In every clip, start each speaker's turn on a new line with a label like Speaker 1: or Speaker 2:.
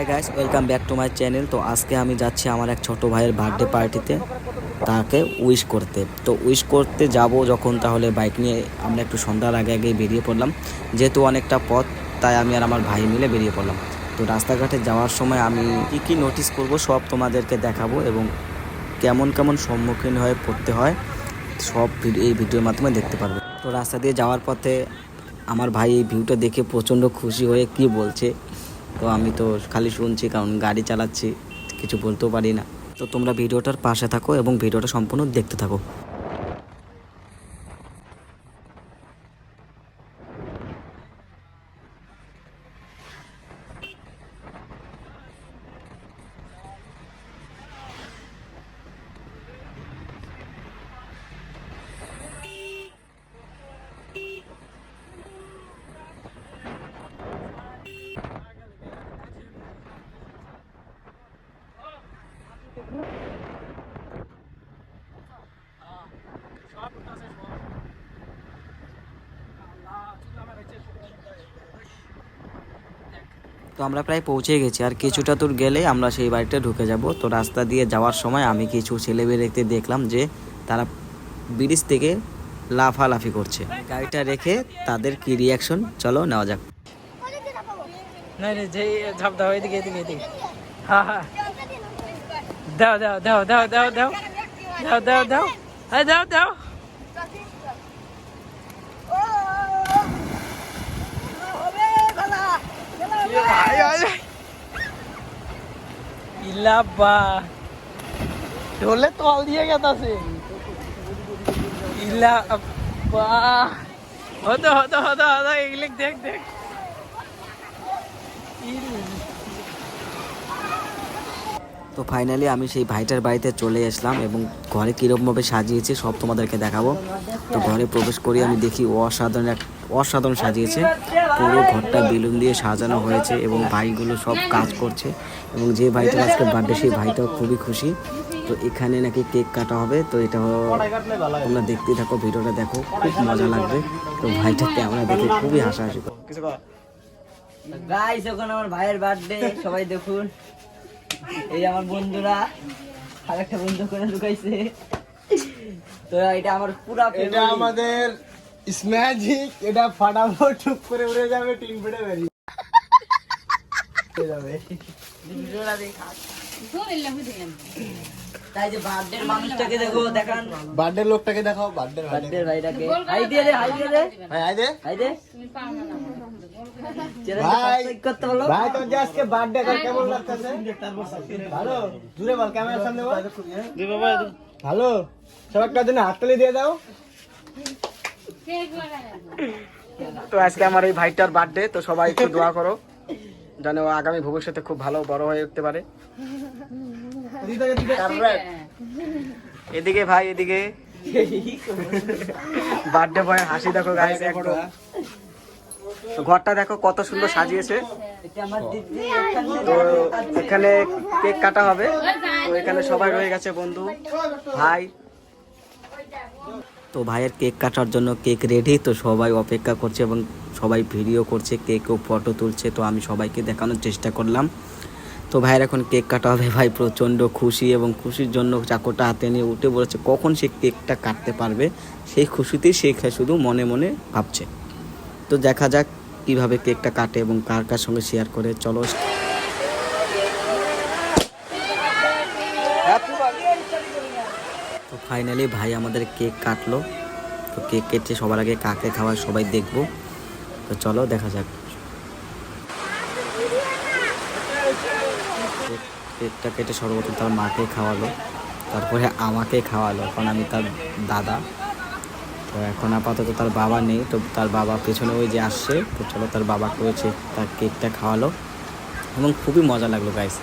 Speaker 1: Guys, welcome back to my channel. তো আজকে আমি যাচ্ছি আমার এক ছোট ভাইয়ের বার্থডে পার্টিতে, তাকে উইশ করতে। তো উইশ করতে যাব যখন, তাহলে বাইক নিয়ে আমরা একটু সন্ধ্যার আগে আগেই বেরিয়ে পড়লাম। যেহেতু অনেকটা পথ, তাই আমি আর আমার ভাই মিলে বেরিয়ে পড়লাম। তো রাস্তাঘাটে যাওয়ার সময় আমি কী নোটিস করব সব তোমাদেরকে দেখাবো, এবং কেমন কেমন সম্মুখীন হয়ে পড়তে হয় সব এই ভিডিওর মাধ্যমে দেখতে পারবে। তো রাস্তা দিয়ে যাওয়ার পথে আমার ভাই এই ভিউটা দেখে প্রচণ্ড খুশি হয়ে কি বলছে, তো আমি তো খালি শুনছি, কারণ গাড়ি চালাচ্ছি, কিছু বলতেও পারি না। তো তোমরা ভিডিওটার পাশে থাকো এবং ভিডিওটা সম্পূর্ণ দেখতে থাকো। তো আমরা প্রায় পৌঁছে গেছি, আর কিছুটা দূর গেলে আমরা সেই বাড়িটা ঢুকে যাব। তো রাস্তা দিয়ে যাওয়ার সময় আমি কিছু ছেলেমেয়েদেরকে দেখলাম যে তারা ব্রিজ থেকে লাফালাফি করছে। গাড়িটা রেখে তাদের কি রিয়াকশন চলো নেওয়া যাক।
Speaker 2: नहीं नहीं जय झप दाओ এদিকে এদিকে এদিকে हाँ हाँ दाओ दाओ दाओ दाओ दाओ दाओ दाओ दाओ दाओ अरे दाओ दाओ ইলাবা ঢোলে তল দিয়ে গেছে ইলাবা হতো হতো হতো হতো এগুলো দেখ দেখ
Speaker 1: তো ফাইনালি আমি সেই ভাইটার বাড়িতে চলে আসলাম, এবং ঘরে কীরকমভাবে সাজিয়েছে সব তোমাদেরকে দেখাবো। তো ঘরে প্রবেশ করি, আমি দেখি অসাধারণ সাজিয়েছে। পুরো ঘরটা বেলুন দিয়ে সাজানো হয়েছে, এবং ভাইগুলো সব কাজ করছে। এবং যে ভাইটার আজকে বার্থডে, সেই ভাইটাও খুবই খুশি। তো এখানে নাকি কেক কাটা হবে, তো এটা তোমরা দেখতে থাকো, ভিডিওটা দেখো, খুব মজা লাগবে। তো ভাইটা ক্যামেরা দেখে খুবই হাসাহাসি করে।
Speaker 3: গাইস, এখন আমার ভাইয়ের বার্থডে, সবাই দেখুন। এই আমার বন্ধুরা আর একটা বন্ধু করে লুকাইছে। তো এটা আমার পুরা
Speaker 4: এটা আমাদের স্ম্যাজিক, এটা ফাটাবো, চুপ করে উড়ে যাবে, টিন ফেটে বেরিয়ে যাবে।
Speaker 3: ভিডিওটা দেখা তাই যে বার্থডে মানুষটাকে দেখো, দেখান
Speaker 4: বার্থডে লোকটাকে দেখাও, বার্থডে
Speaker 3: ভাইটাকে। হাই দিয়ে দে, হাই দিয়ে দে,
Speaker 4: ভাই আই দে,
Speaker 3: হাই দে।
Speaker 4: ভাই
Speaker 3: করতে বলো
Speaker 4: ভাই, তোর যে আজকে বার্থডে, কেমন লাগতেছে? ভালো, জুড়ে বল, ক্যামেরার সামনে বল। ভালো, সব একটা দিন হাততালি দিয়ে দাও।
Speaker 2: তো আজকে আমার এই ভাইটার বার্থডে, তো সবাই একটু দোয়া করো যেন ও আগামী ভবিষ্যতে খুব ভালো বড় হয়ে উঠতে পারে। এদিকে ভাই, এদিকে বার্থডে বয় হাসি দেখো গাইস, একদম। তো ঘরটা দেখো কত সুন্দর সাজিয়েছে।
Speaker 3: এটা আমার দিদি।
Speaker 2: তো এখানে কেক কাটা হবে, তো এখানে সবাই রয়ে গেছে, বন্ধু, ভাই।
Speaker 1: তো ভাইয়ের কেক কাটার জন্য কেক রেডি, তো সবাই অপেক্ষা করছে এবং সবাই ভিডিও করছে, কেকও ফটো তুলছে। তো আমি সবাইকে দেখানোর চেষ্টা করলাম। তো ভাইয়ের এখন কেক কাটা হবে। ভাই প্রচণ্ড খুশি, এবং খুশির জন্য চাকুটা হাতে নিয়ে উঠে বলেছে কখন সে কেকটা কাটতে পারবে। সেই খুশিতেই সে শুধু মনে মনে ভাবছে। তো দেখা যাক কীভাবে কেকটা কাটে এবং কার কার সঙ্গে শেয়ার করে। চলো। তো ফাইনালি ভাই আমাদের কেক কাটলো। তো কেক কেটে সবার আগে কাকে খাওয়ায় সবাই দেখবো। তো চলো দেখা যাক। কেকটা কেটে সর্বপ্রথম তার মাকে খাওয়ালো, তারপরে আমাকে খাওয়ালো, কারণ আমি তার দাদা। তো এখন আপাতত তার বাবা নেই, তো তার বাবা পেছনে ওই যে আসছে। তো চলো তার বাবাকে হয়েছে তার কেকটা খাওয়ালো, এবং খুবই মজা লাগলো গাইস।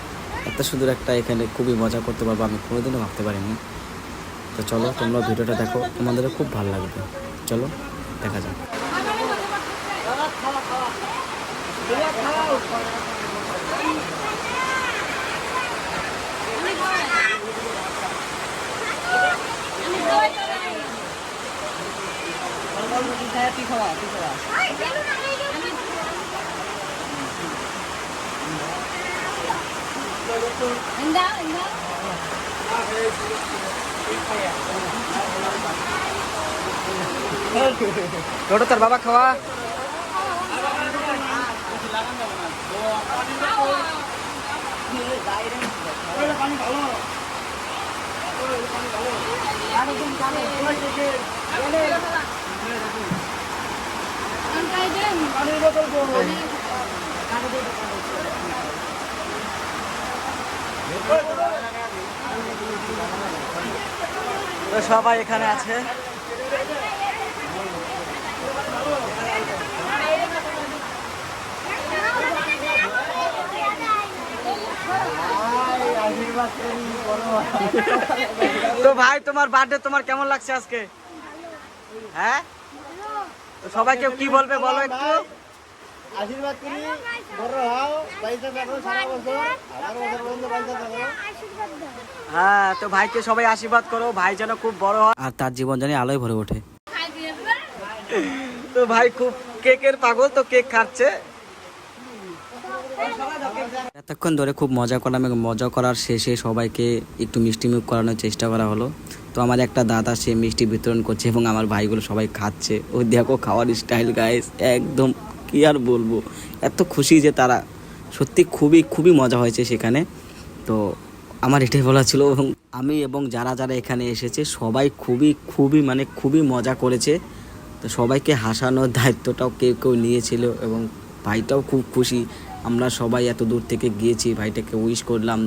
Speaker 1: এত সুন্দর একটা এখানে খুবই মজা করতে পারবো আমি কোনোদিনও ভাবতে পারিনি। তো চলো তোমরা ভিডিওটা দেখো, তোমাদেরও খুব ভালো লাগবে। চলো দেখা যাক।
Speaker 3: তুই খাওয়া, তুই খাওয়া।
Speaker 2: ছোটো তোর বাবা খাওয়া
Speaker 1: তো সবাই এখানে আছে। তো ভাই তোমার বার্থডে তোমার কেমন লাগছে আজকে? হ্যাঁ, তো সবাইকে কি বলবে বলো একটু।
Speaker 4: আশীর্বাদ করি, বড় হও, পয়সা থাকো সারা বছর, 11 বছর পর্যন্ত পয়সা থাকো।
Speaker 1: হ্যাঁ, তো ভাইকে সবাই আশীর্বাদ করো, ভাই যেন খুব বড় হয় আর তার জীবন যেন আলোয় ভরে ওঠে। তো ভাই খুব কেকের পাগল, তো কেক খাচ্ছে। এতক্ষণ ধরে খুব মজা করলাম এবং মজা করার শেষে সবাইকে একটু মিষ্টি মুখ করানোর চেষ্টা করা হলো। তো আমার একটা দাদা সে মিষ্টি বিতরণ করছে এবং আমার ভাইগুলো সবাই খাচ্ছে। ওই দেখো খাওয়ার স্টাইল গাইস, একদম কি আর বলবো, এত খুশি যে তারা, সত্যি খুবই খুবই মজা হয়েছে সেখানে। তো আমার এটাই বলা ছিল এবং আমি এবং যারা যারা এখানে এসেছে সবাই খুবই খুবই মানে খুবই মজা করেছে। তো সবাইকে হাসানোর দায়িত্বটাও কেউ কেউ নিয়েছিল এবং ভাইটাও খুব খুশি। আমরা সবাই এত দূর থেকে গিয়েছি, ভাইটাকে উইশ করলাম,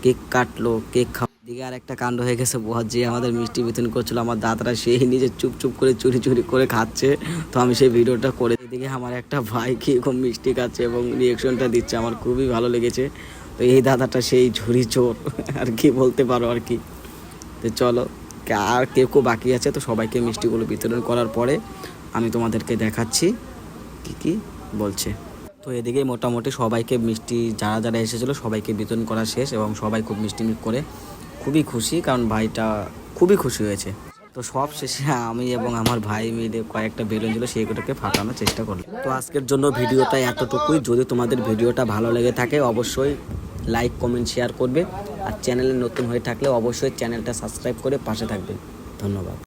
Speaker 1: কেক কাটলো, কেক খাওয়া। দিকে আর একটা কাণ্ড হয়ে গেছে, বহুত যে আমাদের মিষ্টি বিতরণ করছিল আমার দাদারা সেই নিজে চুপ চুপ করে চুরি চুরি করে খাচ্ছে। তো আমি সেই ভিডিওটা করে, এদিকে আমার একটা ভাই কীরকম মিষ্টি খাচ্ছে এবং রিয়েকশনটা দিচ্ছে, আমার খুবই ভালো লেগেছে। তো এই দাদাটা সেই ঝুরি চোর আর কি বলতে পারো আর কি। তো চলো, আর কেউ কেউ বাকি আছে, তো সবাইকে মিষ্টিগুলো বিতরণ করার পরে আমি তোমাদেরকে দেখাচ্ছি কি কি বলছে। তো এদিকে মোটামুটি সবাইকে মিষ্টি যারা যারা এসেছিলো সবাইকে বিতরণ করা শেষ এবং সবাই খুব মিষ্টি করে খুবই খুশি, কারণ ভাইটা খুবই খুশি হয়েছে। তো সব শেষে আমি এবং আমার ভাই মিলে কয়েকটা বেলুন ছিল সেইগুলোকে ফাটানোর চেষ্টা করলাম। তো আজকের জন্য ভিডিওটা এতটুকুই। যদি তোমাদের ভিডিওটা ভালো লেগে থাকে অবশ্যই লাইক কমেন্ট শেয়ার করবে আর চ্যানেলে নতুন হয়ে থাকলে অবশ্যই চ্যানেলটা সাবস্ক্রাইব করে পাশে থাকবে। ধন্যবাদ।